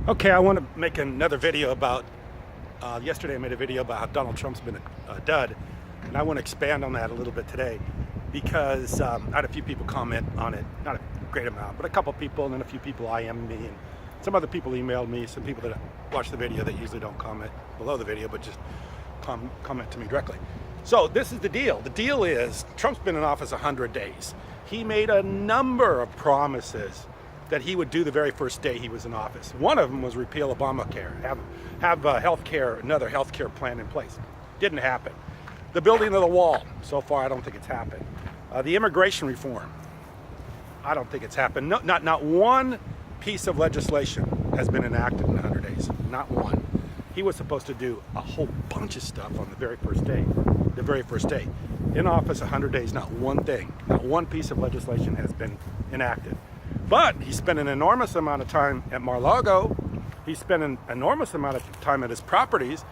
Okay, I want to make another video about, yesterday I made a video about how Donald Trump's been a dud, and I want to expand on that a little bit today because I had a few people comment on it, not a great amount, but a couple people, and then a few people IM'd me, and some other people emailed me, some people that watch the video that usually don't comment below the video, but just comment to me directly. So this is the deal. The deal is Trump's been in office 100 days. He made a number of promises that he would do the very first day he was in office. One of them was repeal Obamacare, have another health care plan in place. Didn't happen. The building of the wall, so far I don't think it's happened. The immigration reform, I don't think it's happened. No, not one piece of legislation has been enacted in 100 days, not one. He was supposed to do a whole bunch of stuff on the very first day. In office 100 days, not one thing, not one piece of legislation has been enacted. But he spent an enormous amount of time at Mar-a-Lago. He spent an enormous amount of time at his properties,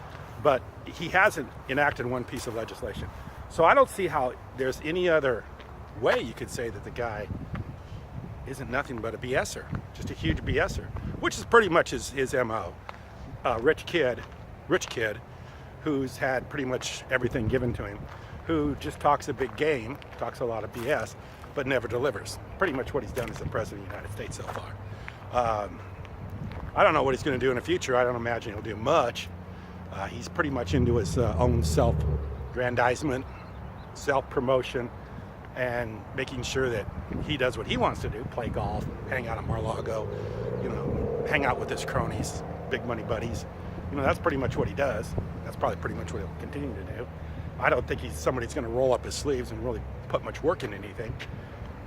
but he hasn't enacted one piece of legislation. So I don't see how there's any other way you could say that the guy isn't nothing but a BSer, just a huge BSer, which is pretty much his MO. Rich kid who's had pretty much everything given to him, who just talks a big game, talks a lot of BS, but never delivers. Pretty much what he's done as the President of the United States so far. I don't know what he's going to do in the future. I don't imagine he'll do much. He's pretty much into his own self-grandizement, self-promotion, and making sure that he does what he wants to do, play golf, hang out at Mar-a-Lago, hang out with his cronies, big money buddies. That's pretty much what he does. That's probably pretty much what he'll continue to do. I don't think he's somebody that's going to roll up his sleeves and really put much work in anything.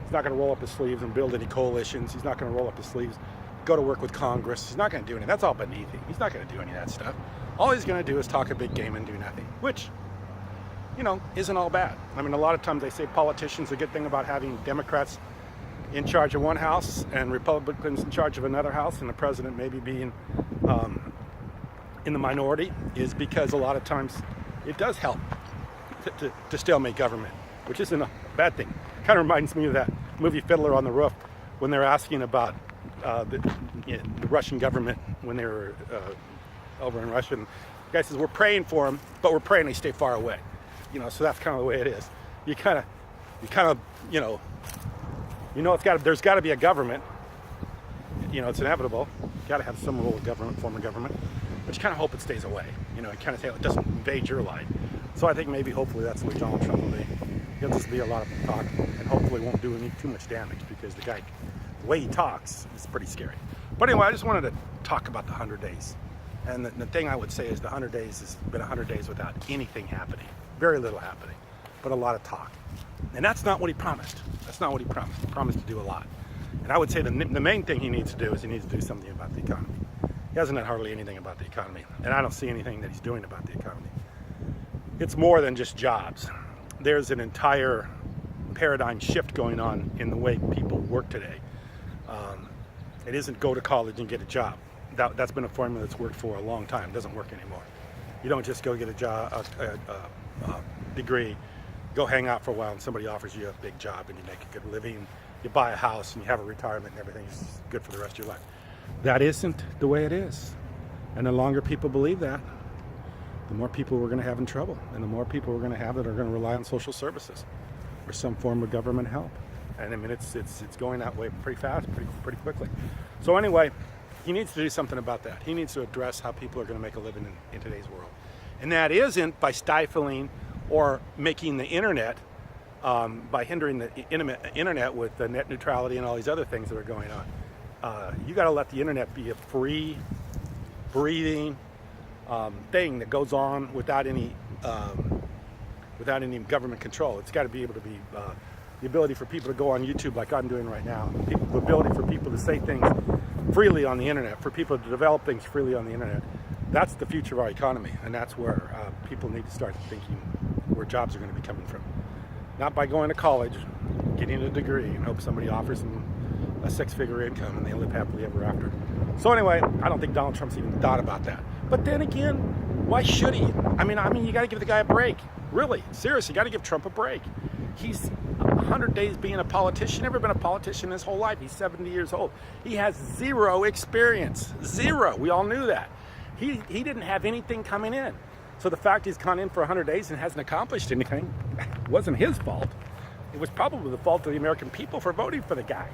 He's not going to roll up his sleeves and build any coalitions. He's not going to roll up his sleeves, go to work with Congress. He's not going to do anything. That's all beneath him. He's not going to do any of that stuff. All he's going to do is talk a big game and do nothing, which, isn't all bad. I mean, a lot of times they say politicians, a good thing about having Democrats in charge of one house and Republicans in charge of another house, and the president maybe being in the minority, is because a lot of times it does help to stalemate government, which isn't a bad thing. Kind of reminds me of that movie Fiddler on the Roof, when they're asking about the Russian government when they were over in Russia. And the guy says, we're praying for them, but we're praying they stay far away. So that's kind of the way it is. There's got to be a government. It's inevitable. You got to have some role of government, form of government, but you kind of hope it stays away. You kind of say it doesn't invade your life. So I think maybe, hopefully, that's the way Donald Trump will be. He'll just be a lot of talk, and hopefully won't do too much damage, because the way he talks is pretty scary. But anyway, I just wanted to talk about the 100 days. And the thing I would say is the 100 days has been 100 days without anything happening. Very little happening, but a lot of talk. And that's not what he promised. That's not what he promised. He promised to do a lot. And I would say the main thing he needs to do is he needs to do something about the economy. He hasn't done hardly anything about the economy, and I don't see anything that he's doing about the economy. It's more than just jobs. There's an entire paradigm shift going on in the way people work today. It isn't go to college and get a job. That's been a formula that's worked for a long time. It doesn't work anymore. You don't just go get a job, a degree, go hang out for a while, and somebody offers you a big job and you make a good living, you buy a house and you have a retirement and everything's good for the rest of your life. That isn't the way it is. And the longer people believe that, the more people we're going to have in trouble, and the more people we're going to have that are going to rely on social services or some form of government help. And I mean, it's going that way pretty fast, pretty quickly. So anyway, he needs to do something about that. He needs to address how people are going to make a living in today's world. And that isn't by stifling or making the internet, by hindering the internet with the net neutrality and all these other things that are going on. You got to let the internet be a free, breathing thing that goes on without any government control. It's got to be able to be the ability for people to go on YouTube like I'm doing right now. The ability for people to say things freely on the internet, for people to develop things freely on the internet. That's the future of our economy, and that's where people need to start thinking where jobs are going to be coming from. Not by going to college, getting a degree, and hope somebody offers them a six-figure income and they live happily ever after. So anyway, I don't think Donald Trump's even thought about that. But then again, why should he? I mean, you got to give the guy a break. Really, seriously, you got to give Trump a break. He's 100 days being a politician. Never been a politician his whole life. He's 70 years old. He has zero experience. Zero. We all knew that. He didn't have anything coming in. So the fact he's gone in for 100 days and hasn't accomplished anything wasn't his fault. It was probably the fault of the American people for voting for the guy.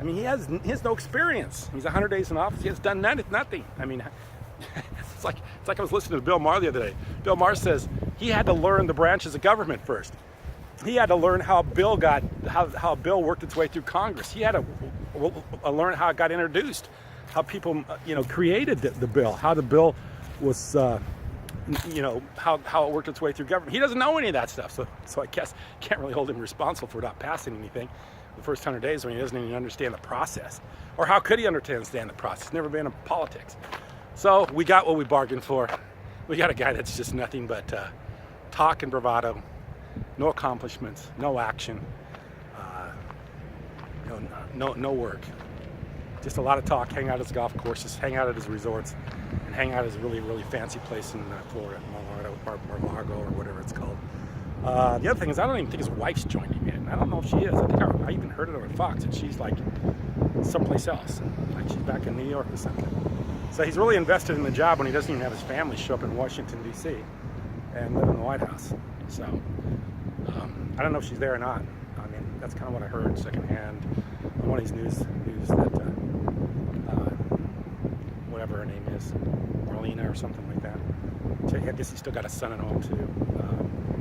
I mean, he has no experience. He's 100 days in office. He has done nothing. I mean, it's like I was listening to Bill Maher the other day. Bill Maher says he had to learn the branches of government first. He had to learn how a bill worked its way through Congress. He had to learn how it got introduced, how people created the bill, how the bill was how it worked its way through government. He doesn't know any of that stuff, so I guess can't really hold him responsible for not passing anything the first 100 days when he doesn't even understand the process. Or how could he understand the process? Never been in politics. So we got what we bargained for. We got a guy that's just nothing but talk and bravado, no accomplishments, no action, no work. Just a lot of talk, hang out at his golf courses, hang out at his resorts, and hang out at his really, really fancy place in Florida, Mar-a-Lago or whatever it's called. The other thing is, I don't even think his wife's joined him yet. I don't know if she is. I think I even heard it on Fox, and she's like someplace else. Like she's back in New York or something. So he's really invested in the job when he doesn't even have his family show up in Washington, D.C. and live in the White House. So I don't know if she's there or not. I mean, that's kind of what I heard secondhand on one of these news that whatever her name is, Marlena or something like that. I guess he's still got a son at home too,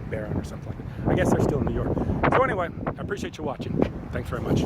Barron or something like that. I guess they're still in New York. So anyway, I appreciate you watching. Thanks very much.